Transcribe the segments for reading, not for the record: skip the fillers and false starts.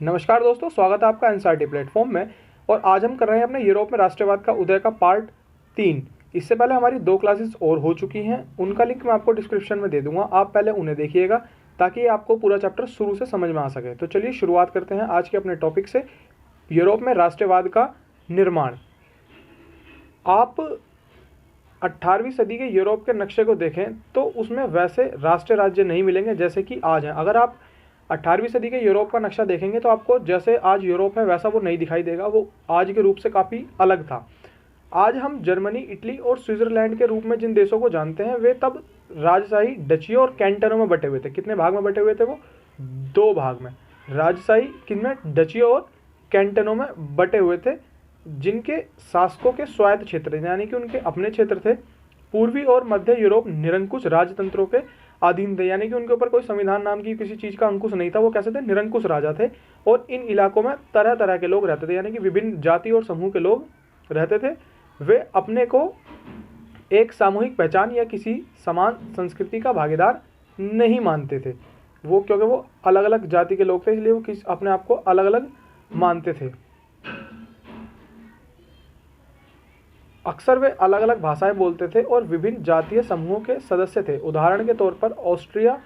नमस्कार दोस्तों, स्वागत है आपका एनसीईआरटी प्लेटफॉर्म में। और आज हम कर रहे हैं अपने यूरोप में राष्ट्रवाद का उदय का पार्ट 3। इससे पहले हमारी 2 क्लासेस और हो चुकी हैं, उनका लिंक मैं आपको डिस्क्रिप्शन में दे दूंगा। आप पहले उन्हें देखिएगा ताकि आपको पूरा चैप्टर शुरू से समझ में आ सके। तो चलिए शुरुआत करते हैं आज के अपने टॉपिक से, यूरोप में राष्ट्रवाद का निर्माण। आप 18वीं सदी के यूरोप के नक्शे को देखें तो उसमें वैसे राष्ट्र राज्य नहीं मिलेंगे जैसे कि आज हैं। अगर आप 18वीं सदी के यूरोप का नक्शा देखेंगे तो आपको जैसे आज यूरोप है वैसा वो नहीं दिखाई देगा, वो आज के रूप से काफ़ी अलग था। आज हम जर्मनी, इटली और स्विट्जरलैंड के रूप में जिन देशों को जानते हैं वे तब राजशाही डचियों और कैंटनों में बटे हुए थे। कितने भाग में बटे हुए थे वो? 2 भाग में। राजशाही किनमें? डचियों और कैंटनों में बटे हुए थे, जिनके शासकों के स्वायत्त क्षेत्र यानी कि उनके अपने क्षेत्र थे। पूर्वी और मध्य यूरोप निरंकुश राजतंत्रों के अधीन थे, यानी कि उनके ऊपर कोई संविधान नाम की किसी चीज़ का अंकुश नहीं था। वो कैसे थे? निरंकुश राजा थे। और इन इलाकों में तरह तरह के लोग रहते थे, यानी कि विभिन्न जाति और समूह के लोग रहते थे। वे अपने को एक सामूहिक पहचान या किसी समान संस्कृति का भागीदार नहीं मानते थे। वो क्योंकि वो अलग अलग जाति के लोग थे, इसलिए वो अपने आप को अलग अलग मानते थे। अक्सर वे अलग अलग भाषाएं बोलते थे और विभिन्न जातीय समूहों के सदस्य थे। उदाहरण के तौर पर ऑस्ट्रिया,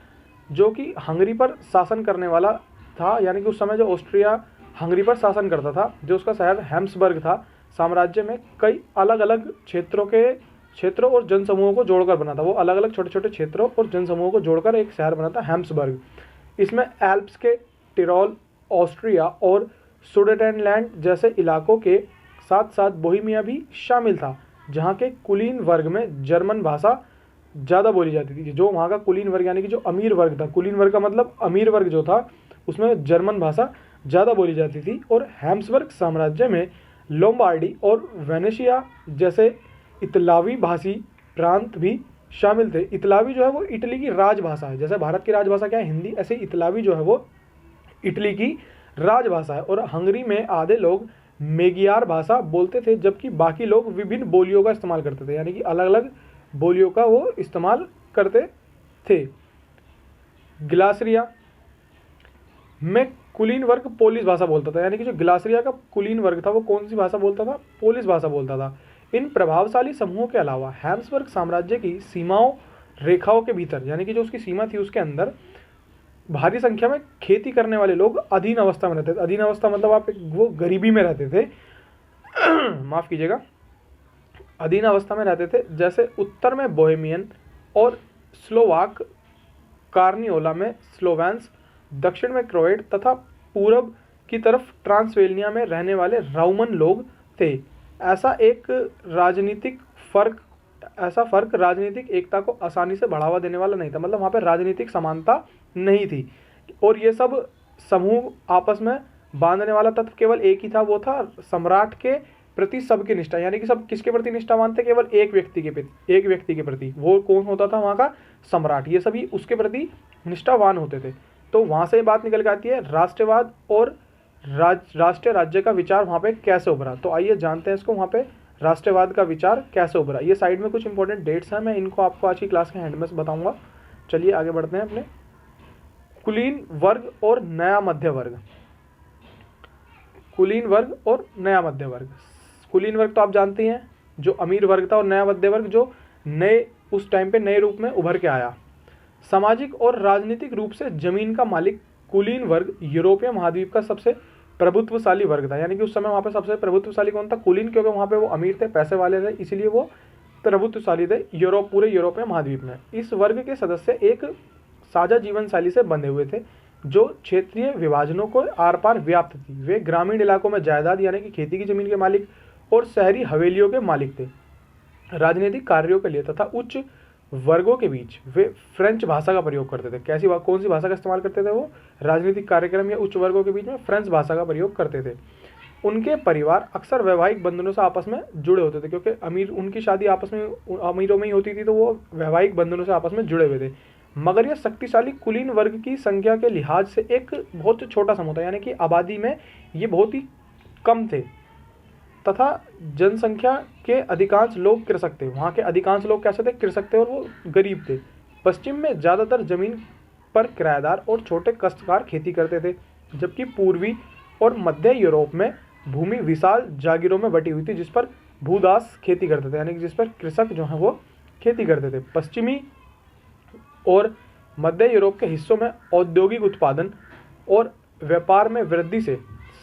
जो कि हंगरी पर शासन करने वाला था, यानी कि उस समय जो ऑस्ट्रिया हंगरी पर शासन करता था, जो उसका शहर हैम्सबर्ग था, साम्राज्य में कई अलग अलग क्षेत्रों और जनसमूहों को जोड़कर बना था। वो अलग अलग छोटे छोटे क्षेत्रों और जनसमूहों को जोड़कर एक शहर बना था, हैम्सबर्ग। इसमें एल्प्स के टिरोल, ऑस्ट्रिया और सुडेटेनलैंड जैसे इलाकों के साथ साथ बोहेमिया भी शामिल था, जहाँ के कुलीन वर्ग में जर्मन भाषा ज़्यादा बोली जाती थी। जो वहाँ का कुलीन वर्ग यानी कि जो अमीर वर्ग था, कुलीन वर्ग का मतलब अमीर वर्ग जो था, उसमें जर्मन भाषा ज़्यादा बोली जाती थी। और हैम्सबर्ग साम्राज्य में लोम्बार्डी और वेनेशिया जैसे इतालवी भाषी प्रांत भी शामिल थे। इतालवी जो है वो इटली की राजभाषा है। जैसे भारत की राजभाषा क्या है? हिंदी। ऐसे इतालवी जो है वो इटली की राजभाषा है। और हंगरी में आधे लोग मेगियार भाषा बोलते थे, जबकि बाकी लोग विभिन्न बोलियों का इस्तेमाल करते थे, यानी कि अलग अलग बोलियों का वो इस्तेमाल करते थे। ग्लासरिया में कुलीन वर्ग पोलिश भाषा बोलता था, यानी कि जो ग्लासरिया का कुलीन वर्ग था वो कौन सी भाषा बोलता था? पोलिश भाषा बोलता था। इन प्रभावशाली समूहों के अलावा हैम्सबर्ग साम्राज्य की सीमाओं रेखाओं के भीतर, यानी कि जो उसकी सीमा थी उसके अंदर भारी संख्या में खेती करने वाले लोग अधीन अवस्था में रहते थे। अधीन अवस्था मतलब वो गरीबी में रहते थे माफ़ कीजिएगा, अधीन अवस्था में रहते थे। जैसे उत्तर में बोहेमियन और स्लोवाक, कार्नियोला में स्लोवेंस, दक्षिण में क्रोएट तथा पूर्व की तरफ ट्रांसवेल्निया में रहने वाले राउमन लोग थे। ऐसा फर्क राजनीतिक एकता को आसानी से बढ़ावा देने वाला नहीं था। मतलब वहाँ पर राजनीतिक समानता नहीं थी। और ये सब समूह आपस में बांधने वाला तत्व केवल एक ही था, वो था सम्राट के प्रति सबकी निष्ठा। यानी कि सब किसके प्रति निष्ठा मानते? केवल एक व्यक्ति के प्रति। वो कौन होता था? वहाँ का सम्राट। ये सभी उसके प्रति निष्ठावान होते थे। तो वहाँ से बात निकल के आती है राष्ट्रवाद और राष्ट्रीय राज्य का विचार वहाँ पे कैसे उभरा। तो आइए जानते हैं इसको, वहाँ पे राष्ट्रवाद का विचार कैसे उभरा। ये साइड में कुछ इंपॉर्टेंट डेट्स हैं, मैं इनको आपको आज की क्लास के एंड में बताऊंगा। चलिए आगे बढ़ते हैं अपने कुलीन वर्ग और नया मध्य वर्ग। कुलीन वर्ग और नया मध्य वर्ग। कुलीन वर्ग तो आप जानते हैं, जो अमीर वर्ग था, और नया मध्य वर्ग जो उस टाइम पे नए रूप में उभर के आया। सामाजिक और राजनीतिक रूप से जमीन का मालिक कुलीन वर्ग यूरोपीय महाद्वीप का सबसे प्रभुत्वशाली वर्ग था। यानी कि उस समय वहाँ पे सबसे प्रभुत्वशाली कौन था? कुलीन, क्योंकि वहाँ पे वो अमीर थे, पैसे वाले थे, इसीलिए वो प्रभुत्वशाली थे पूरे यूरोपीय महाद्वीप में। इस वर्ग के सदस्य एक साझा जीवन शैली से बंधे हुए थे, जो क्षेत्रीय विभाजनों को आर पार व्याप्त थी। वे ग्रामीण इलाकों में जायदाद यानी कि खेती की जमीन के मालिक और शहरी हवेलियों के मालिक थे। राजनीतिक कार्यों के लिए तथा उच्च वर्गों के बीच वे फ्रेंच भाषा का प्रयोग करते थे। कौन सी भाषा का इस्तेमाल करते थे वो? राजनीतिक कार्यक्रम या उच्च वर्गों के बीच में फ्रेंच भाषा का प्रयोग करते थे। उनके परिवार अक्सर वैवाहिक बंधनों से आपस में जुड़े होते थे, क्योंकि उनकी शादी आपस में अमीरों में ही होती थी, तो वो वैवाहिक बंधनों से आपस में जुड़े हुए थे। मगर यह शक्तिशाली कुलीन वर्ग की संख्या के लिहाज से एक बहुत छोटा समूह था, यानी कि आबादी में ये बहुत ही कम थे तथा जनसंख्या के अधिकांश लोग कृषक थे। वहाँ के अधिकांश लोग कैसे थे? कृषक थे और वो गरीब थे। पश्चिम में ज़्यादातर जमीन पर किराएदार और छोटे काश्तकार खेती करते थे। जबकि पूर्वी और मध्य यूरोप में भूमि विशाल जागीरों में बटी हुई थी जिस पर भूदास खेती करते थे, यानी कि जिस पर कृषक जो है वो खेती करते थे। पश्चिमी और मध्य यूरोप के हिस्सों में औद्योगिक उत्पादन और व्यापार में वृद्धि से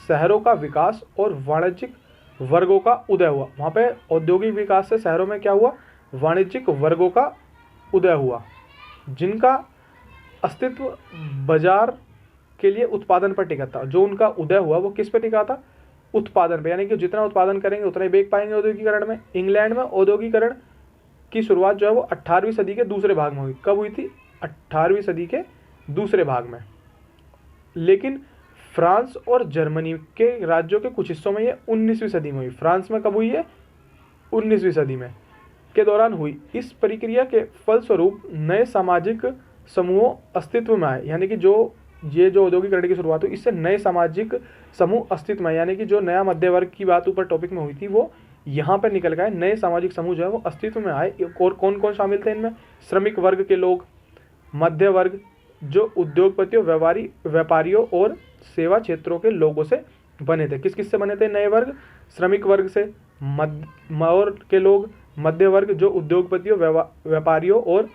शहरों का विकास और वाणिज्यिक वर्गों का उदय हुआ। वहाँ पे औद्योगिक विकास से शहरों में क्या हुआ, वाणिज्यिक वर्गों का उदय हुआ, जिनका अस्तित्व बाजार के लिए उत्पादन पर टिका था। जो उनका उदय हुआ वो किस पे टिका था, उत्पादन पे, यानी कि जितना उत्पादन करेंगे उतना ही बेच पाएंगे औद्योगिकरण में। इंग्लैंड में औद्योगिकरण की शुरुआत जो है वो 18वीं सदी के दूसरे भाग में हुई। कब हुई थी, 18वीं सदी के दूसरे भाग में। लेकिन फ्रांस और जर्मनी के राज्यों के कुछ हिस्सों में ये 19वीं सदी में हुई। फ्रांस में कब हुई है, 19वीं सदी में के दौरान हुई। इस प्रक्रिया के फलस्वरूप नए सामाजिक समूह अस्तित्व में आए, यानी कि जो औद्योगिकरण की शुरुआत हुई इससे नए सामाजिक समूह अस्तित्व में आए, यानी कि जो नया मध्य वर्ग की बात ऊपर टॉपिक में हुई थी वो यहाँ पर निकल गए। नए सामाजिक समूह जो है वो अस्तित्व में आए। और कौन कौन शामिल थे इनमें, श्रमिक वर्ग के लोग, मध्य वर्ग जो उद्योगपतियों, व्यापारियों और सेवा क्षेत्रों के लोगों से बने थे। किस किस से बने थे नए वर्ग, श्रमिक वर्ग से, और के लोग, मध्य वर्ग जो उद्योगपतियों, व्यापारियों और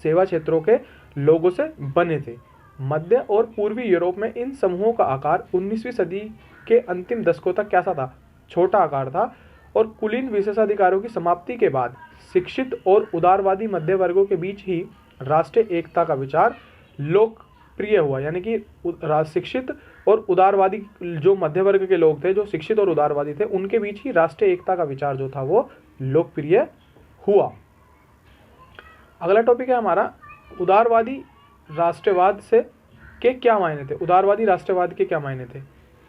सेवा क्षेत्रों के लोगों से बने थे। मध्य और पूर्वी यूरोप में इन समूहों का आकार 19वीं सदी के अंतिम दशकों तक कैसा था, छोटा आकार था। और कुलीन विशेषाधिकारों की समाप्ति के बाद शिक्षित और उदारवादी मध्य वर्गों के बीच ही राष्ट्रीय एकता का विचार लोकप्रिय हुआ, यानी कि शिक्षित और उदारवादी जो मध्य वर्ग के लोग थे, जो शिक्षित और उदारवादी थे, उनके बीच ही राष्ट्रीय एकता का विचार जो था वो लोकप्रिय हुआ। अगला टॉपिक है हमारा उदारवादी राष्ट्रवाद से के क्या मायने थे। उदारवादी राष्ट्रवाद के क्या मायने थे।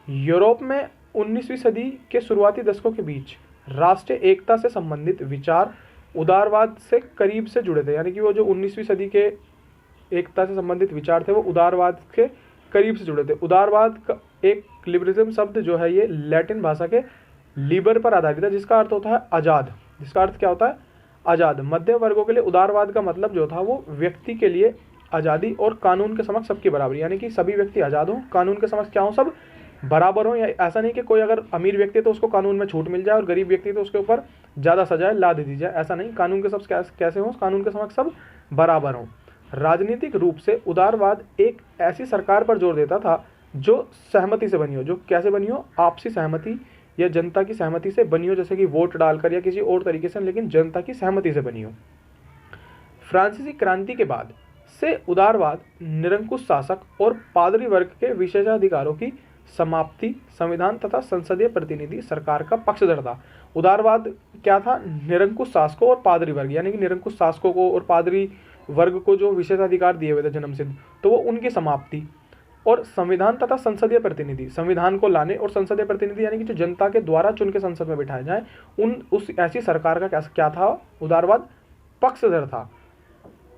यूरोप में 19वीं सदी के शुरुआती दशकों के बीच राष्ट्रीय एकता से संबंधित विचार उदारवाद से करीब से जुड़े थे, यानी कि वो जो 19वीं सदी के एकता से संबंधित विचार थे वो उदारवाद के करीब से जुड़े थे। उदारवाद का एक लिबरलिज्म शब्द जो है ये लैटिन भाषा के लिबर पर आधारित है, जिसका अर्थ होता है आज़ाद। जिसका अर्थ क्या होता है, आज़ाद। मध्य वर्गों के लिए उदारवाद का मतलब जो था वो व्यक्ति के लिए आज़ादी और कानून के समक्ष सबकी बराबरी, यानी कि सभी व्यक्ति आज़ाद हों, कानून के समक्ष क्या हों, सब बराबर हों। या ऐसा नहीं कि कोई अगर अमीर व्यक्ति है तो उसको कानून में छूट मिल जाए और गरीब व्यक्ति तो उसके ऊपर ज़्यादा सजाएं लाद दी जाए, ऐसा नहीं। कानून के सब कैसे हों, कानून के समक्ष सब बराबर हों। राजनीतिक रूप से उदारवाद एक ऐसी सरकार पर जोर देता था जो सहमति से बनी हो, जो कैसे बनी हो, आपसी सहमति या जनता की सहमति से बनी हो, जैसे कि वोट डालकर या किसी और तरीके से, लेकिन जनता की सहमति से बनी हो। फ्रांसीसी क्रांति के बाद से उदारवाद निरंकुश शासक और पादरी वर्ग के विशेषाधिकारों की समाप्ति, संविधान तथा संसदीय प्रतिनिधि सरकार का पक्षधर था। उदारवाद क्या था, निरंकुश शासकों और पादरी वर्ग, यानी कि निरंकुश शासकों को और पादरी वर्ग को जो विशेषाधिकार दिए हुए थे जन्म सिद्ध, तो वो उनकी समाप्ति। और संविधान तथा संसदीय प्रतिनिधि, संविधान को लाने, और संसदीय प्रतिनिधि यानी कि जो जनता के द्वारा चुन के संसद में बिठाए जाए, उस ऐसी सरकार का क्या था, उदारवाद पक्षधर था।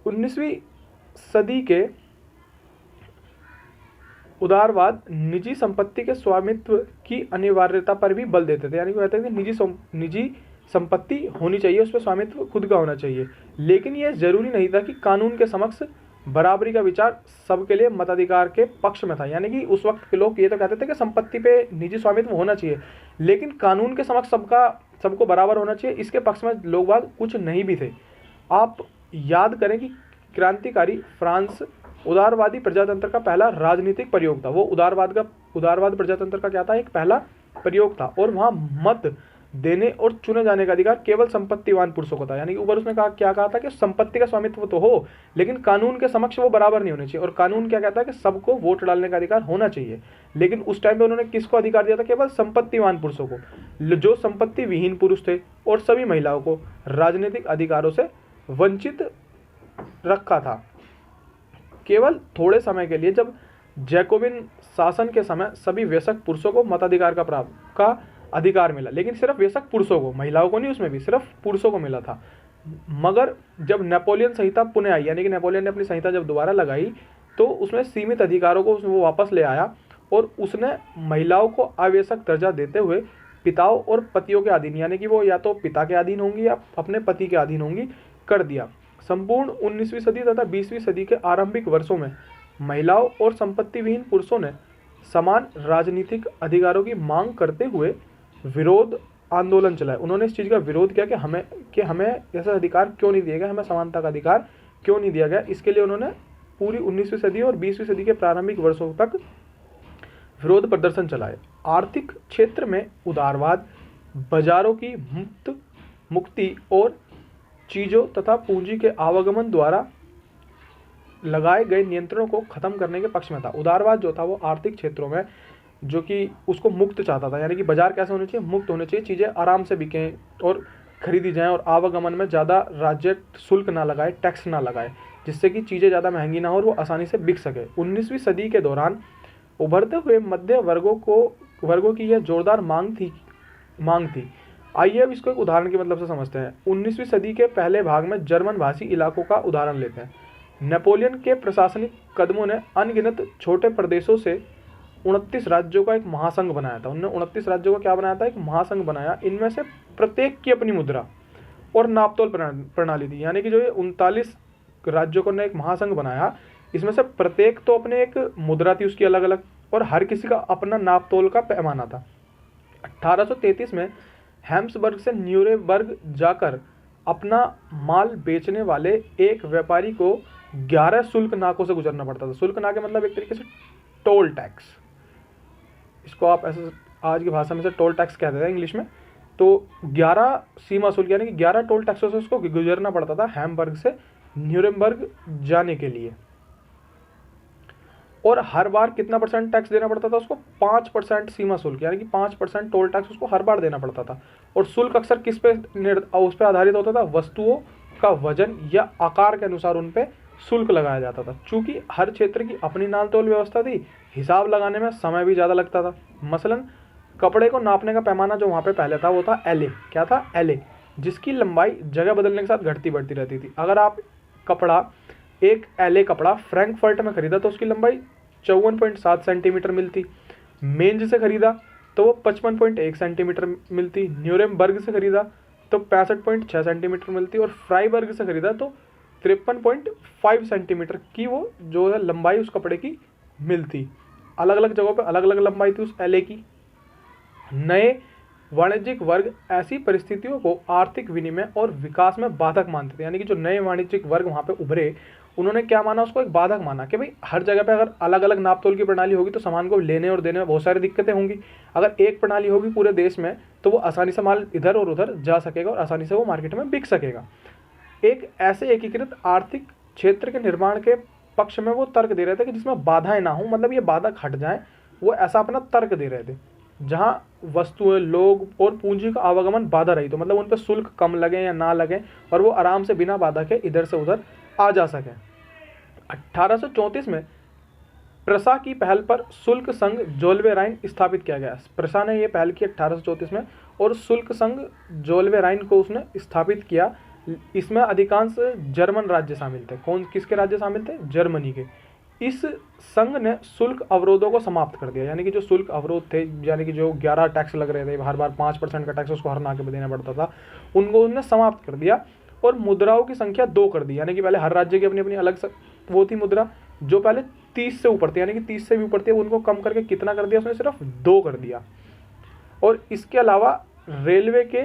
19वीं सदी के उदारवाद निजी संपत्ति के स्वामित्व की अनिवार्यता पर भी बल देते थे, यानी कि कहते थे निजी संपत्ति होनी चाहिए, उस पर स्वामित्व खुद का होना चाहिए। लेकिन यह जरूरी नहीं था कि कानून के समक्ष बराबरी का विचार सबके लिए मताधिकार के पक्ष में था, यानी कि उस वक्त के लोग ये तो कहते थे कि संपत्ति पे निजी स्वामित्व होना चाहिए, लेकिन कानून के समक्ष सबको बराबर होना चाहिए, इसके पक्ष में लोग बाग कुछ नहीं भी थे। आप याद करें कि क्रांतिकारी फ्रांस उदारवादी प्रजातंत्र का पहला राजनीतिक प्रयोग था। वो उदारवाद प्रजातंत्र का क्या था, एक पहला प्रयोग था, और वहाँ मत देने और चुने जाने का अधिकार केवल संपत्तिवान पुरुषों को था। यानी कि ऊपर उसने क्या कहा था कि संपत्ति का स्वामित्व तो हो, लेकिन कानून के समक्ष वो बराबर नहीं होने चाहिए। और कानून क्या कहता है कि सबको वोट डालने का अधिकार होना चाहिए, लेकिन उस टाइम पे उन्होंने किसको अधिकार दिया था, केवल संपत्तिवान पुरुषों को। जो संपत्ति विहीन पुरुष थे और सभी महिलाओं को राजनीतिक अधिकारों से वंचित रखा था। केवल थोड़े समय के लिए जब जैकोबिन शासन के समय सभी वयस्क पुरुषों को मताधिकार का अधिकार मिला, लेकिन सिर्फ वयस्क पुरुषों को, महिलाओं को नहीं, उसमें भी सिर्फ पुरुषों को मिला था। मगर जब नेपोलियन संहिता पुनः आई, यानी कि नेपोलियन ने अपनी संहिता जब दोबारा लगाई, तो उसमें सीमित अधिकारों को वो वापस ले आया और उसने महिलाओं को आवश्यक दर्जा देते हुए पिताओं और पतियों के अधीन, यानी कि वो या तो पिता के अधीन होंगी या अपने पति के अधीन होंगी, कर दिया। संपूर्ण 19वीं सदी तथा 20वीं सदी के आरंभिक वर्षों में महिलाओं और संपत्ति विहीन पुरुषों ने समान राजनीतिक अधिकारों की मांग करते हुए विरोध आंदोलन चलाए। उन्होंने इस चीज़ का विरोध किया कि हमें ऐसा अधिकार क्यों नहीं दिया गया, हमें समानता का अधिकार क्यों नहीं दिया गया। इसके लिए उन्होंने पूरी 19वीं सदी और 20वीं सदी के प्रारंभिक वर्षों तक विरोध प्रदर्शन चलाए। आर्थिक क्षेत्र में उदारवाद, बाजारों की मुक्ति और चीज़ों तथा पूंजी के आवागमन द्वारा लगाए गए नियंत्रणों को खत्म करने के पक्ष में था। उदारवाद जो था वो आर्थिक क्षेत्रों में जो कि उसको मुक्त चाहता था, यानी कि बाजार कैसे होने चाहिए, मुक्त होने चाहिए, चीज़ें आराम से बिकें और खरीदी जाएं और आवागमन में ज़्यादा राज्य शुल्क ना लगाए, टैक्स ना लगाए, जिससे कि चीज़ें ज़्यादा महंगी ना हो और वो आसानी से बिक सके। 19वीं सदी के दौरान उभरते हुए मध्य वर्गों की यह जोरदार मांग थी। आइए अब इसको एक उदाहरण के मतलब से समझते हैं। 19वीं सदी के पहले भाग में जर्मन भाषी इलाकों का उदाहरण लेते हैं। नेपोलियन के प्रशासनिक कदमों ने अनगिनत छोटे प्रदेशों से 29 राज्यों का एक महासंघ बनाया था। उन्होंने 29 राज्यों का क्या बनाया था, एक महासंघ बनाया। इनमें से प्रत्येक की अपनी मुद्रा और नापतोल प्रणाली थी, यानी कि जो ये 39 राज्यों को ने एक महासंघ बनाया, इसमें से प्रत्येक तो अपने एक मुद्रा थी उसकी अलग अलग, और हर किसी का अपना नापतोल का पैमाना था। 1833 में हैम्सबर्ग से न्यूरेमबर्ग जाकर अपना माल बेचने वाले एक व्यापारी को 11 शुल्क नाकों से गुजरना पड़ता था। शुल्क नाके मतलब एक तरीके से टोल टैक्स, इसको आप ऐसे आज की भाषा में से टोल टैक्स कहते हैं इंग्लिश में। तो 11 सीमा शुल्क यानी कि 11 टोल टैक्सों से उसको गुजरना पड़ता था हैम्बर्ग से न्यूरेमबर्ग जाने के लिए। और हर बार कितना परसेंट टैक्स देना पड़ता था उसको, 5% सीमा शुल्क, यानी कि 5% टोल टैक्स उसको हर बार देना पड़ता था। और शुल्क अक्सर किस पे उस पर आधारित होता था, वस्तुओं का वजन या आकार के अनुसार उन पे शुल्क लगाया जाता था। चूंकि हर क्षेत्र की अपनी नाल तोल व्यवस्था थी, हिसाब लगाने में समय भी ज़्यादा लगता था। मसलन कपड़े को नापने का पैमाना जो वहाँ पे पहले था वो था एले। क्या था, एले, जिसकी लंबाई जगह बदलने के साथ घटती बढ़ती रहती थी। अगर आप एक एले कपड़ा फ्रैंकफर्ट में खरीदा तो उसकी लंबाई 54.7 सेंटीमीटर मिलती। मेंज से खरीदा तो वो 55.1 सेंटीमीटर मिलती। न्यूरेमबर्ग से खरीदा तो 65.6 सेंटीमीटर मिलती। और फ्राइबर्ग से खरीदा तो 53.5 सेंटीमीटर की वो जो है लंबाई उस कपड़े की मिलती। अलग अलग जगहों पे अलग अलग लंबाई थी उस एले की। नए वाणिज्यिक वर्ग ऐसी परिस्थितियों को आर्थिक विनिमय और विकास में बाधक मानते थे, यानी कि जो नए वाणिज्यिक वर्ग वहाँ पे उभरे उन्होंने क्या माना, उसको एक बाधक माना कि भाई हर जगह पे अगर अलग अलग नापतोल की प्रणाली होगी तो सामान को लेने और देने में बहुत सारी दिक्कतें होंगी। अगर एक प्रणाली होगी पूरे देश में तो वो आसानी से माल इधर और उधर जा सकेगा और आसानी से वो मार्केट में बिक सकेगा। एक ऐसे एकीकृत आर्थिक क्षेत्र के निर्माण के पक्ष में वो तर्क दे रहे थे कि जिसमें बाधाएं ना हो, मतलब ये बाधक हट जाएं, वो ऐसा अपना तर्क दे रहे थे जहां वस्तुएं, लोग और पूंजी का आवागमन बाधा रही, तो मतलब उन पर शुल्क कम लगे या ना लगे और वो आराम से बिना बाधा के इधर से उधर आ जा सके। 1834 में प्रसा की पहल पर शुल्क संघ जोल्वे राइन स्थापित किया गया। प्रसा ने यह पहल की 1834 में और शुल्क संघ जोल्वे राइन को उसने स्थापित किया। इसमें अधिकांश जर्मन राज्य शामिल थे। किसके राज्य शामिल थे, जर्मनी के। इस संघ ने शुल्क अवरोधों को समाप्त कर दिया, यानी कि जो शुल्क अवरोध थे, यानी कि जो 11 टैक्स लग रहे थे, हर बार 5% का टैक्स उसको हर नाके पे देना पड़ता था, उनको उन्होंने समाप्त कर दिया और मुद्राओं की संख्या 2 कर दी। यानी कि पहले हर राज्य की अपनी अपनी अलग वो थी मुद्रा, जो पहले 30 से ऊपर थी, यानी कि 30 से भी ऊपर थी, उनको कम करके कितना कर दिया उसने, सिर्फ 2 कर दिया। और इसके अलावा रेलवे के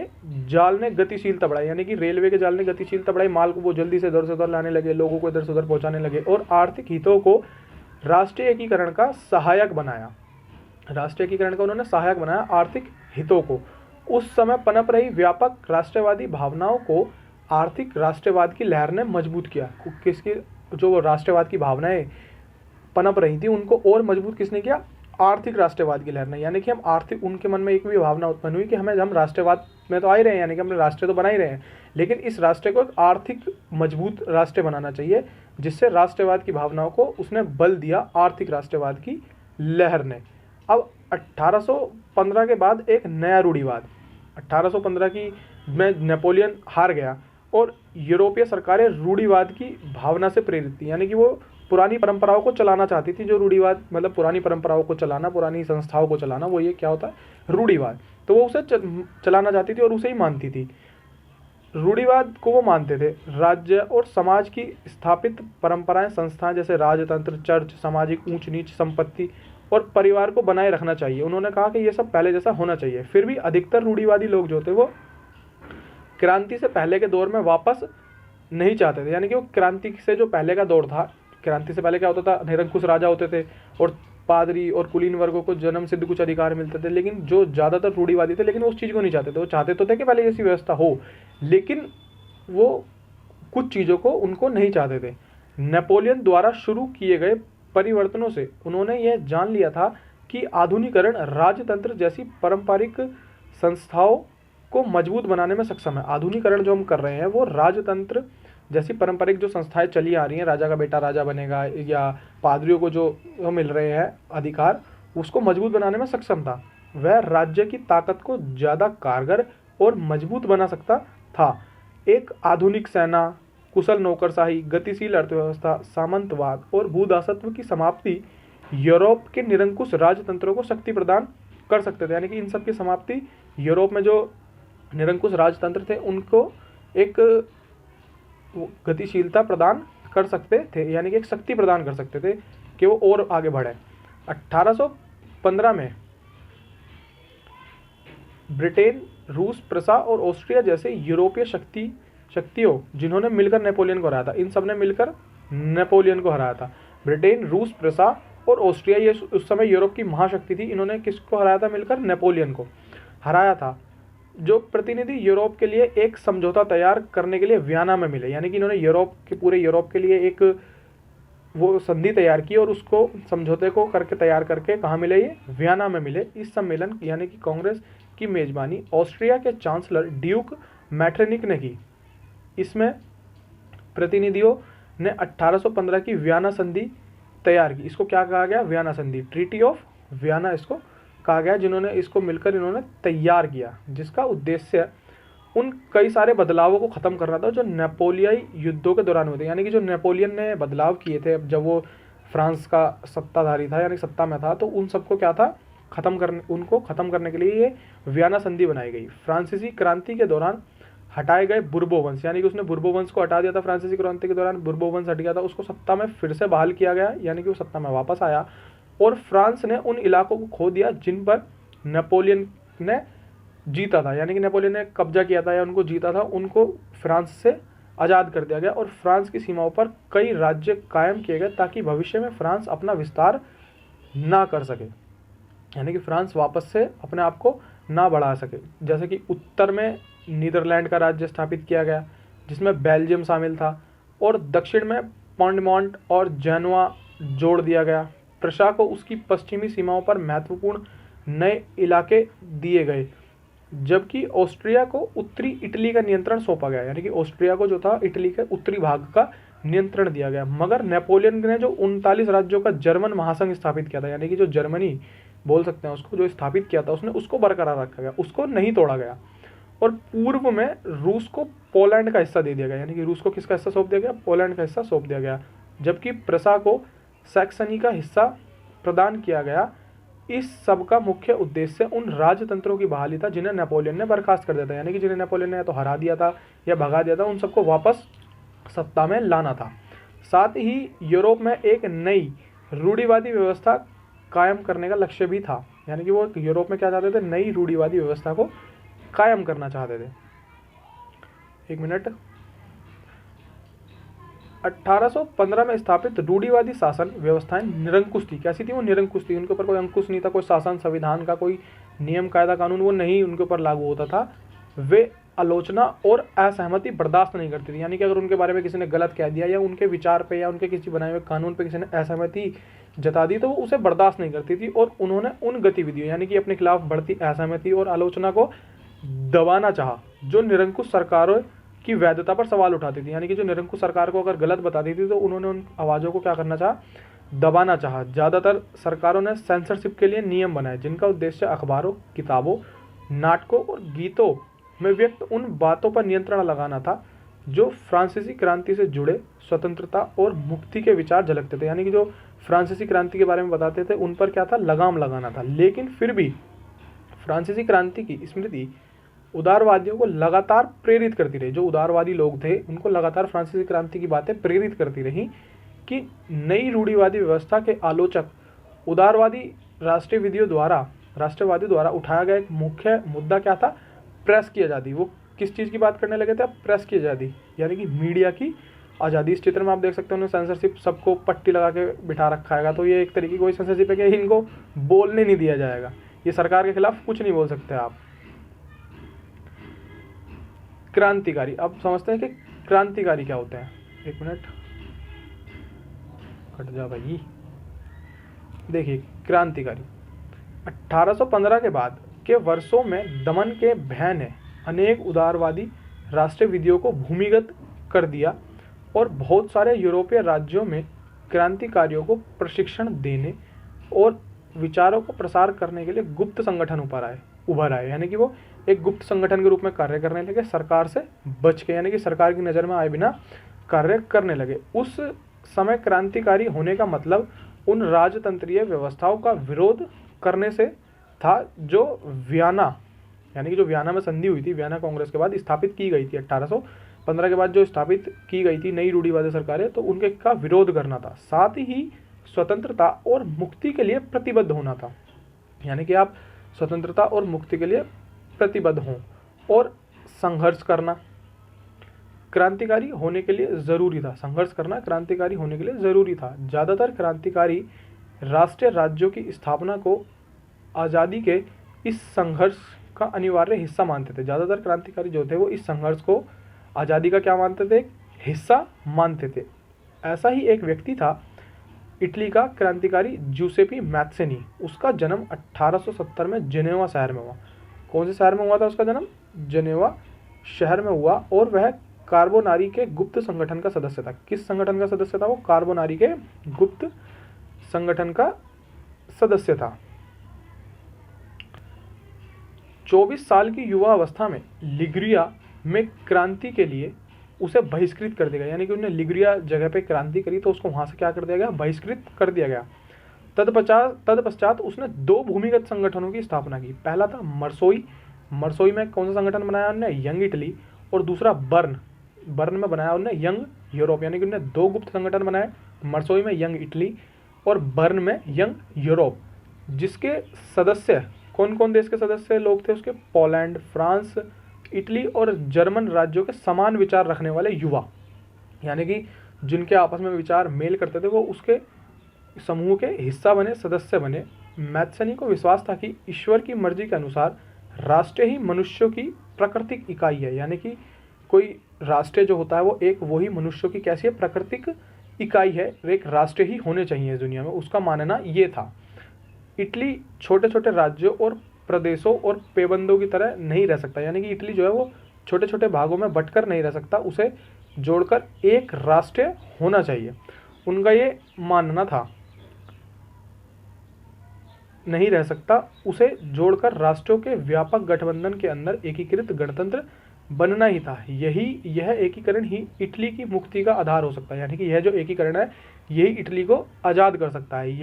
जाल ने गतिशीलता बढ़ाई, यानी कि रेलवे के जाल ने गतिशीलता बढ़ाई, माल को वो जल्दी से इधर से उधर लाने लगे, लोगों को इधर से उधर पहुंचाने लगे और आर्थिक हितों को राष्ट्रीय एकीकरण का सहायक बनाया। राष्ट्रीय एकीकरण का उन्होंने सहायक बनाया आर्थिक हितों को। उस समय पनप रही व्यापक राष्ट्रवादी भावनाओं को आर्थिक राष्ट्रवाद की लहर ने मजबूत किया। किसकी, जो राष्ट्रवाद की भावनाएं पनप रही थी उनको और मजबूत किसने किया, आर्थिक राष्ट्रवाद की लहर ने। यानी कि हम आर्थिक, उनके मन में एक भी भावना उत्पन्न हुई कि हम राष्ट्रवाद में तो आ ही रहे हैं, यानी कि हमने राष्ट्र तो बना ही रहे हैं, लेकिन इस राष्ट्र को एक आर्थिक मजबूत राष्ट्र बनाना चाहिए, जिससे राष्ट्रवाद की भावनाओं को उसने बल दिया आर्थिक राष्ट्रवाद की लहर ने। अब 1815 के बाद एक नया रूढ़िवाद, 1815 की में नेपोलियन हार गया और यूरोपीय सरकारें रूढ़िवाद की भावना से प्रेरित थी, यानी कि वो पुरानी परंपराओं को चलाना चाहती थी। जो रूढ़िवाद मतलब पुरानी परंपराओं को चलाना, पुरानी संस्थाओं को चलाना, वो ये क्या होता है, रूढ़िवाद। तो वो उसे चलाना चाहती थी और उसे ही मानती थी। रूढ़िवाद को वो मानते थे राज्य और समाज की स्थापित परंपराएं, संस्थाएं जैसे राजतंत्र, चर्च, सामाजिक ऊंच नीच, संपत्ति और परिवार को बनाए रखना चाहिए। उन्होंने कहा कि ये सब पहले जैसा होना चाहिए। फिर भी अधिकतर रूढ़िवादी लोग जो थे वो क्रांति से पहले के दौर में वापस नहीं चाहते थे। यानी कि वो क्रांति से जो पहले का दौर था, क्रांति से पहले क्या होता था, निरंकुश राजा होते थे और पादरी और कुलीन वर्गों को जन्म सिद्ध कुछ अधिकार मिलते थे, लेकिन जो ज़्यादातर रूढ़िवादी थे लेकिन वो उस चीज़ को नहीं चाहते थे। वो चाहते तो थे कि पहले जैसी व्यवस्था हो, लेकिन वो कुछ चीज़ों को उनको नहीं चाहते थे। नेपोलियन द्वारा शुरू किए गए परिवर्तनों से उन्होंने यह जान लिया था कि आधुनिकीकरण राजतंत्र जैसी पारंपरिक संस्थाओं को मजबूत बनाने में सक्षम है। आधुनिकीकरण जो हम कर रहे हैं वो राजतंत्र जैसी पारंपरिक जो संस्थाएं चली आ रही हैं, राजा का बेटा राजा बनेगा या पादरियों को जो मिल रहे हैं अधिकार, उसको मजबूत बनाने में सक्षम था। वह राज्य की ताकत को ज़्यादा कारगर और मजबूत बना सकता था। एक आधुनिक सेना, कुशल नौकरशाही, गतिशील अर्थव्यवस्था, सामंतवाद और भूदासत्व की समाप्ति यूरोप के निरंकुश राजतंत्रों को शक्ति प्रदान कर सकते थे। यानी कि इन सब की समाप्ति यूरोप में जो निरंकुश राजतंत्र थे उनको एक गतिशीलता प्रदान कर सकते थे, यानी कि एक शक्ति प्रदान कर सकते थे कि वो और आगे बढ़े। 1815 में ब्रिटेन, रूस, प्रसा और ऑस्ट्रिया जैसे यूरोपीय शक्तियों जिन्होंने मिलकर नेपोलियन को हराया था, इन सब ने मिलकर नेपोलियन को हराया था। ब्रिटेन, रूस, प्रसा और ऑस्ट्रिया ये उस समय यूरोप की महाशक्ति थी। इन्होंने किसको हराया था? मिलकर नेपोलियन को हराया था। जो प्रतिनिधि यूरोप के लिए एक समझौता तैयार करने के लिए वियना में मिले, यानी कि इन्होंने पूरे यूरोप के लिए एक वो संधि तैयार की और उसको समझौते को करके तैयार करके कहाँ मिले? ये वियना में मिले। इस सम्मेलन यानी कि कांग्रेस की मेजबानी ऑस्ट्रिया के चांसलर ड्यूक मैटरनिक ने की। इसमें प्रतिनिधियों ने 1815 की वियना संधि तैयार की। इसको क्या कहा गया? वियना संधि, ट्रीटी ऑफ वियना इसको कहा गया, जिन्होंने इसको मिलकर इन्होंने तैयार किया, जिसका उद्देश्य उन कई सारे बदलावों को ख़त्म करना था जो नेपोलियाई युद्धों के दौरान हुए थे। यानी कि जो नेपोलियन ने बदलाव किए थे जब वो फ्रांस का सत्ताधारी था, यानी सत्ता में था, तो उन सबको क्या था? उनको ख़त्म करने के लिए ये वियना संधि बनाई गई। फ्रांसीसी क्रांति के दौरान हटाए गए बुर्बो वंश, यानी कि उसने बुर्बो वंश को हटा दिया था। फ्रांसीसी क्रांति के दौरान बुर्बो वंश हट गया था, उसको सत्ता में फिर से बहाल किया गया, यानी कि वो सत्ता में वापस आया और फ्रांस ने उन इलाकों को खो दिया जिन पर नेपोलियन ने जीता था, यानी कि नेपोलियन ने कब्जा किया था या उनको जीता था, उनको फ्रांस से आज़ाद कर दिया गया और फ्रांस की सीमाओं पर कई राज्य कायम किए गए ताकि भविष्य में फ्रांस अपना विस्तार ना कर सके, यानी कि फ्रांस वापस से अपने आप को ना बढ़ा सके। जैसे कि उत्तर में नीदरलैंड का राज्य स्थापित किया गया जिसमें बेल्जियम शामिल था और दक्षिण में पॉन्डमॉन्ट और जेनुआ जोड़ दिया गया। प्रशा को उसकी पश्चिमी सीमाओं पर महत्वपूर्ण नए इलाके दिए गए, जबकि ऑस्ट्रिया को उत्तरी इटली का नियंत्रण सौंपा गया, यानी कि ऑस्ट्रिया को जो था इटली के उत्तरी भाग का नियंत्रण दिया गया। मगर नेपोलियन ने जो 39 राज्यों का जर्मन महासंघ स्थापित किया था, यानी कि जो जर्मनी बोल सकते हैं उसको, जो स्थापित किया था उसने, उसको बरकरार रखा गया, उसको नहीं तोड़ा गया। और पूर्व में रूस को पोलैंड का हिस्सा दे दिया गया, यानी कि रूस को किसका हिस्सा सौंप दिया गया? पोलैंड का हिस्सा सौंप दिया गया, जबकि प्रसा को सैक्सनी का हिस्सा प्रदान किया गया। इस सब का मुख्य उद्देश्य उन राजतंत्रों की बहाली था जिन्हें नेपोलियन ने बर्खास्त कर दिया था, यानी कि जिन्हें नेपोलियन ने या तो हरा दिया था या भगा दिया था, उन सबको वापस सत्ता में लाना था। साथ ही यूरोप में एक नई रूढ़िवादी व्यवस्था कायम करने का लक्ष्य भी था, यानी कि वो यूरोप में क्या चाहते थे? नई रूढ़िवादी व्यवस्था को कायम करना चाहते थे। एक मिनट। 1815 में स्थापित रूढ़िवादी शासन व्यवस्थाएं निरंकुश थी। कैसी थी वो? निरंकुश थी। उनके ऊपर कोई अंकुश नहीं था, कोई शासन संविधान का कोई नियम कायदा कानून वो नहीं उनके ऊपर लागू होता था। वे आलोचना और असहमति बर्दाश्त नहीं करती थी, यानी कि अगर उनके बारे में किसी ने गलत कह दिया या उनके विचार पे या उनके किसी बनाए हुए कानून पे किसी ने असहमति जता दी तो वो उसे बर्दाश्त नहीं करती थी और उन्होंने उन गतिविधियों यानी कि अपने खिलाफ बढ़ती असहमति और आलोचना को दबाना चाहा जो निरंकुश सरकारों की वैधता पर सवाल उठाती थी, यानी कि जो निरंकुश सरकार को अगर गलत बताती थी तो उन्होंने उन आवाज़ों को क्या करना चाहा? दबाना चाहा। ज़्यादातर सरकारों ने सेंसरशिप के लिए नियम बनाए जिनका उद्देश्य अखबारों, किताबों, नाटकों और गीतों में व्यक्त उन बातों पर नियंत्रण लगाना था जो फ्रांसीसी क्रांति से जुड़े स्वतंत्रता और मुक्ति के विचार झलकते थे, यानी कि जो फ्रांसीसी क्रांति के बारे में बताते थे उन पर क्या था? लगाम लगाना था। लेकिन फिर भी फ्रांसीसी क्रांति की स्मृति उदारवादियों को लगातार प्रेरित करती रही। जो उदारवादी लोग थे उनको लगातार फ्रांसीसी क्रांति की बातें प्रेरित करती रही कि नई रूढ़िवादी व्यवस्था के आलोचक उदारवादी राष्ट्रवादी द्वारा उठाया गया एक मुख्य मुद्दा क्या था? प्रेस की आज़ादी। वो किस चीज़ की बात करने लगे थे? प्रेस की आज़ादी, यानी कि मीडिया की आज़ादी। इस चित्र में आप देख सकते हो सेंसरशिप, सबको पट्टी लगा के बिठा रखा है। तो ये एक तरीके की कोई सेंसरशिप है कि इनको बोलने नहीं दिया जाएगा, ये सरकार के खिलाफ कुछ नहीं बोल सकते आप। क्रांतिकारी, अब समझते हैं कि क्रांतिकारी क्या होते हैं। एक मिनट, कट जा भाई। देखिए, क्रांतिकारी 1815 के बाद के वर्षों में दमन के भय ने अनेक उदारवादी राष्ट्रविधियों को भूमिगत कर दिया और बहुत सारे यूरोपीय राज्यों में क्रांतिकारियों को प्रशिक्षण देने और विचारों को प्रसार करने के लिए गुप्त संगठन उभर आए, यानी कि वो एक गुप्त संगठन के रूप में कार्य करने लगे, सरकार से बच के, यानी कि सरकार की नज़र में आए बिना कार्य करने लगे। उस समय क्रांतिकारी होने का मतलब उन राजतंत्रीय व्यवस्थाओं का विरोध करने से था जो वियना, यानी कि जो वियना में संधि हुई थी, वियना कांग्रेस के बाद स्थापित की गई थी 1815 के बाद जो स्थापित की गई थी नई रूढ़िवादी सरकारें, तो उनके का विरोध करना था। साथ ही स्वतंत्रता और मुक्ति के लिए प्रतिबद्ध होना था, यानी कि आप स्वतंत्रता और मुक्ति के लिए प्रतिबद्ध हों और संघर्ष करना क्रांतिकारी होने के लिए ज़रूरी था। संघर्ष करना क्रांतिकारी होने के लिए ज़रूरी था। ज़्यादातर क्रांतिकारी राष्ट्रीय राज्यों की स्थापना को आज़ादी के इस संघर्ष का अनिवार्य हिस्सा मानते थे। ज़्यादातर क्रांतिकारी जो थे वो इस संघर्ष को आज़ादी का क्या मानते थे? हिस्सा मानते थे। ऐसा ही एक व्यक्ति था इटली का क्रांतिकारी जूसेपी मैत्सेनी। उसका जन्म 1870 में जेनेवा शहर में हुआ। कौन से शहर में हुआ था उसका जन्म? जेनेवा शहर में हुआ। और वह कार्बोनारी के गुप्त संगठन का सदस्य था। किस संगठन का सदस्य था वो? कार्बोनारी के गुप्त संगठन का सदस्य था। 24 साल की युवा अवस्था में लिग्रिया में क्रांति के लिए उसे बहिष्कृत कर दिया गया, यानी कि उन्होंने लिग्रिया जगह पे क्रांति करी तो उसको वहाँ से क्या कर दिया गया? बहिष्कृत कर दिया गया। तत्पश्चात उसने 2 भूमिगत संगठनों की स्थापना की। पहला था मरसोई में कौन सा संगठन बनाया उन्होंने? Young Italy. और दूसरा बर्न में बनाया उन्होंने यंग यूरोप, यानी कि उन्होंने 2 गुप्त संगठन बनाए, मरसोई में यंग इटली और बर्न में यंग यूरोप, जिसके सदस्य कौन कौन देश के सदस्य लोग थे उसके? पोलैंड, फ्रांस, इटली और जर्मन राज्यों के समान विचार रखने वाले युवा, यानी कि जिनके आपस में विचार मेल करते थे वो उसके समूह के हिस्सा बने, सदस्य बने। मैत्सेनी को विश्वास था कि ईश्वर की मर्जी के अनुसार राष्ट्र ही मनुष्यों की प्राकृतिक इकाई है, यानी कि कोई राष्ट्र जो होता है वो एक वही मनुष्यों की कैसी है? प्राकृतिक इकाई है, एक राष्ट्र ही होने चाहिए इस दुनिया में, उसका मानना ये था। इटली छोटे छोटे राज्यों और प्रदेशों और पेबंदों की तरह नहीं रह सकता, यानी कि इटली जो है वो छोटे छोटे भागों में बंटकर नहीं रह सकता, उसे जोड़कर एक राष्ट्र होना चाहिए, उनका ये मानना था। नहीं रह सकता, उसे जोड़कर राष्ट्रों के व्यापक गठबंधन के अंदर एकीकृत गणतंत्र बनना ही था। यह एकीकरण ही इटली की मुक्ति का आधार हो सकता है, यानी कि यह जो एकीकरण है यही इटली को आज़ाद कर सकता है।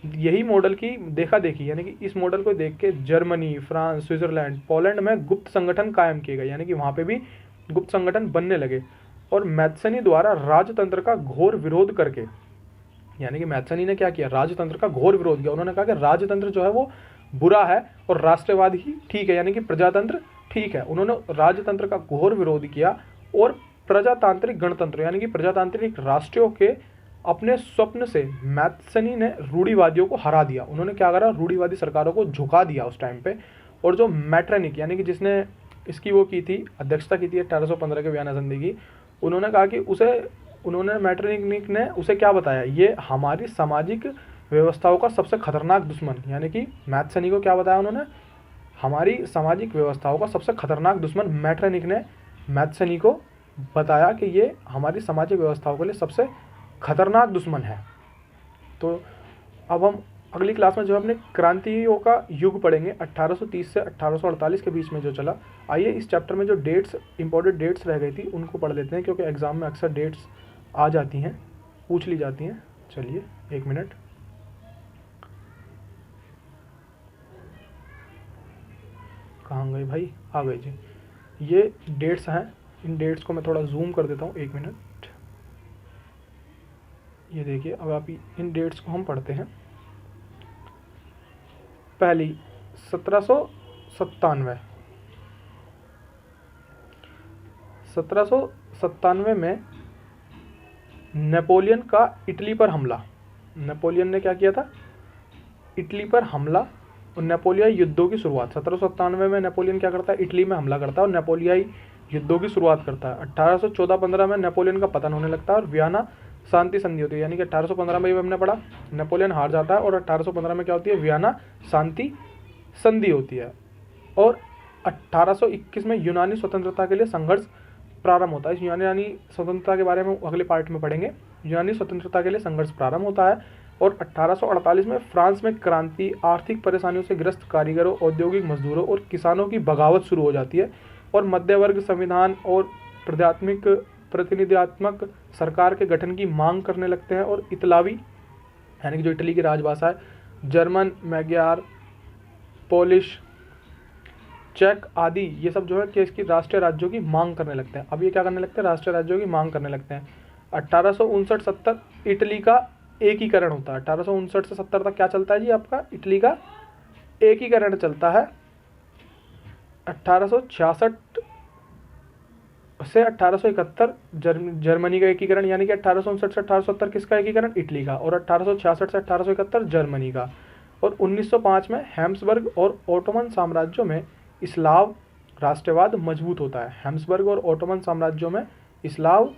यही मॉडल की देखा देखी, यानी कि इस मॉडल को देख के जर्मनी, फ्रांस, स्विट्जरलैंड, पोलैंड में गुप्त संगठन कायम किए गए, यानी कि वहाँ पे भी गुप्त संगठन बनने लगे। और मैत्सेनी द्वारा राजतंत्र का घोर विरोध करके, यानी कि मैत्सेनी ने क्या किया? राजतंत्र का घोर विरोध किया। उन्होंने कहा कि राजतंत्र जो है वो बुरा है और राष्ट्रवाद ही ठीक है, यानी कि प्रजातंत्र ठीक है। उन्होंने राजतंत्र का घोर विरोध किया और प्रजातांत्रिक गणतंत्र, यानी कि प्रजातांत्रिक राष्ट्रों के अपने स्वप्न से मैत्सेनी ने रूढ़िवादियों को हरा दिया। उन्होंने क्या करा? रूढ़िवादी सरकारों को झुका दिया उस टाइम पे। और जो मैट्रेनिक, यानी कि जिसने इसकी वो की थी, अध्यक्षता की थी 1815 के वियना संधि की, उन्होंने कहा कि मैट्रेनिक ने उसे क्या बताया? ये हमारी सामाजिक व्यवस्थाओं का सबसे खतरनाक दुश्मन, यानी कि मैत्सेनी को क्या बताया उन्होंने? हमारी सामाजिक व्यवस्थाओं का सबसे खतरनाक दुश्मन मैट्रेनिक ने मैत्सेनी को बताया कि ये हमारी सामाजिक व्यवस्थाओं के लिए सबसे खतरनाक दुश्मन है। तो अब हम अगली क्लास में जो अपने क्रांतियों का युग पढ़ेंगे 1830 से 1848 के बीच में जो चला। आइए इस चैप्टर में जो इंपॉर्टेंट डेट्स रह गई थी उनको पढ़ लेते हैं, क्योंकि एग्जाम में अक्सर डेट्स आ जाती हैं, पूछ ली जाती हैं। चलिए 1 मिनट। कहाँ गए भाई? आ गए जी। ये डेट्स हैं, इन डेट्स को मैं थोड़ा जूम कर देता हूँ, 1 मिनट। ये देखिए, अब आप इन डेट्स को हम पढ़ते हैं। पहली 1797, 1797 में नेपोलियन का इटली पर हमला। नेपोलियन ने क्या किया था? इटली पर हमला और नेपोलियाई युद्धों की शुरुआत। 1797 में नेपोलियन क्या करता है? इटली में हमला करता है और नेपोलियाई युद्धों की शुरुआत करता है। 1814-15 में नेपोलियन का पतन होने लगता है और वियना शांति संधि होती है, यानी कि 1815 में हमने पढ़ा नेपोलियन हार जाता है और 1815 में क्या होती है? वियना शांति संधि होती है। और 1821 में यूनानी स्वतंत्रता के लिए संघर्ष प्रारंभ होता है। इस यूनानी स्वतंत्रता के बारे में अगले पार्ट में पढ़ेंगे। यूनानी स्वतंत्रता के लिए संघर्ष प्रारंभ होता है और 1848 में फ्रांस में क्रांति, आर्थिक परेशानियों से ग्रस्त कारीगरों, औद्योगिक मजदूरों और किसानों की बगावत शुरू हो जाती है और मध्य वर्ग संविधान और प्रतिनिधित्वात्मक सरकार के गठन की मांग करने लगते हैं। और इतालवी, यानी कि जो इटली की राजभाषा है, जर्मन, मैग्यार, पोलिश, चेक आदि, ये सब जो है कि इसकी राष्ट्रीय राज्यों की मांग करने लगते हैं। अब ये क्या करने लगते हैं? राष्ट्रीय राज्यों की मांग करने लगते हैं। 1859-70 इटली का एकीकरण होता है। 1859 से 70 तक क्या चलता है जी? आपका इटली का एकीकरण चलता है। 1866 से 1871 जर्मनी का एकीकरण, यानी कि 1859 से 1870 किसका एकीकरण? इटली का। और 1866 से 1871 जर्मनी का। और 1905 में हैम्सबर्ग और ओटोमन साम्राज्यों में स्लाव राष्ट्रवाद मजबूत होता है। हैम्सबर्ग और ओटोमन साम्राज्यों में स्लाव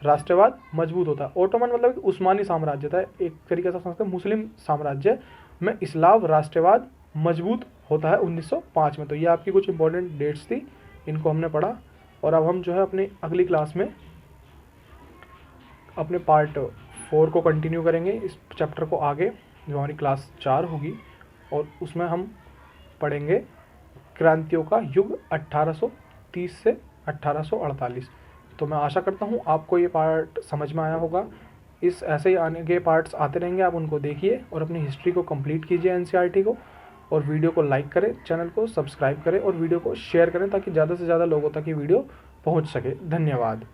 राष्ट्रवाद मजबूत होता है। ओटोमन मतलब कि उस्मानी साम्राज्य था, एक तरीके से समझते हैं मुस्लिम साम्राज्य में स्लाव राष्ट्रवाद मजबूत होता है 1905 में। तो ये आपकी कुछ इंपॉर्टेंट डेट्स थी, इनको हमने पढ़ा। और अब हम जो है अपनी अगली क्लास में अपने पार्ट 4 को कंटिन्यू करेंगे, इस चैप्टर को आगे, जो हमारी क्लास 4 होगी, और उसमें हम पढ़ेंगे क्रांतियों का युग 1830 से 1848। तो मैं आशा करता हूँ आपको ये पार्ट समझ में आया होगा। इस ऐसे ही आने के पार्ट्स आते रहेंगे, आप उनको देखिए और अपनी हिस्ट्री को कंप्लीट कीजिए, एनसीईआरटी को। और वीडियो को लाइक करें, चैनल को सब्सक्राइब करें और वीडियो को शेयर करें ताकि ज़्यादा से ज़्यादा लोगों तक ये वीडियो पहुँच सके। धन्यवाद।